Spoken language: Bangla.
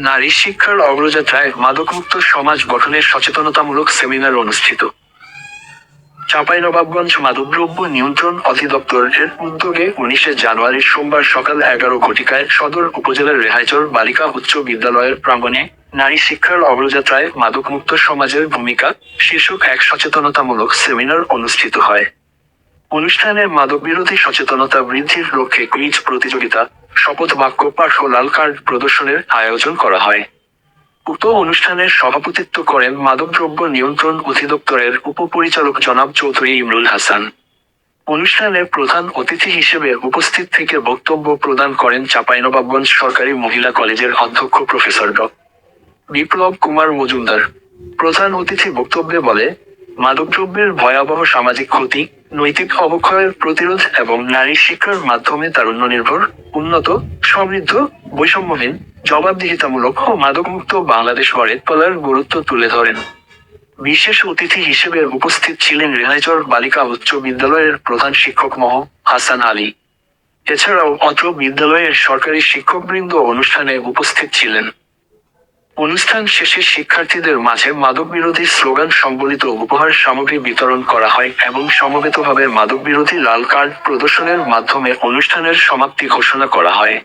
নারী শিক্ষার অগ্রযাত্রায় মাদকমুক্ত সমাজ গঠনের সচেতনতামূলক সেমিনার অনুষ্ঠিত। চাঁপাইনবাবগঞ্জ মাদকদ্রব্য নিয়ন্ত্রণ অধিদপ্তর এর উদ্যোগে 19 জানুয়ারি সোমবার সকাল 11 ঘটিকায় সদর উপজেলার রেহাইচর বালিকা উচ্চ বিদ্যালয়ের প্রাঙ্গণে নারী শিক্ষার অগ্রযাত্রায় মাদকমুক্ত সমাজের ভূমিকা শীর্ষক এক সচেতনতামূলক সেমিনার অনুষ্ঠিত হয়। অনুষ্ঠানে মাদকবিরোধী সচেতনতা বৃদ্ধির লক্ষ্যে কুইজ প্রতিযোগিতা, শপথ বাক্য পাঠ ও লাল কার্ড প্রদর্শনের আয়োজন করা হয়। উক্ত অনুষ্ঠানের সভাপতিত্ব করেন মাদকদ্রব্য নিয়ন্ত্রণ অধিদপ্তরের উপপরিচালক জনাব চৌধুরী ইমরুল হাসান। অনুষ্ঠানে প্রধান অতিথি হিসেবে উপস্থিত থেকে বক্তব্য প্রদান করেন চাঁপাইনবাবগঞ্জ সরকারি মহিলা কলেজের অধ্যক্ষ প্রফেসর ড. বিপ্লব কুমার মজুমদার। প্রধান অতিথি বক্তব্যে বলে, মাদকদ্রব্যের ভয়াবহ সামাজিক ক্ষতি, নৈতিক অবক্ষয়ের প্রতিরোধ এবং নারী শিক্ষার মাধ্যমে তারুণ্য নির্ভর, উন্নত, সমৃদ্ধ, বৈষম্যহীন, জবাবদিহিতামূলক ও মাদকমুক্ত বাংলাদেশ গড়ে তোলার গুরুত্ব তুলে ধরেন। বিশেষ অতিথি হিসেবে উপস্থিত ছিলেন রেহাইচর বালিকা উচ্চ বিদ্যালয়ের প্রধান শিক্ষক মহ. হাসান আলী। এছাড়াও অত্র বিদ্যালয়ের সরকারি শিক্ষকবৃন্দ অনুষ্ঠানে উপস্থিত ছিলেন। অনুষ্ঠান শেষে শিক্ষার্থীদের মাঝে মাদকবিরোধী স্লোগান সংবলিত উপহার সামগ্রী বিতরণ করা হয় এবং সমবেতভাবে মাদকবিরোধী লাল কার্ড প্রদর্শনের মাধ্যমে অনুষ্ঠানের সমাপ্তি ঘোষণা করা হয়।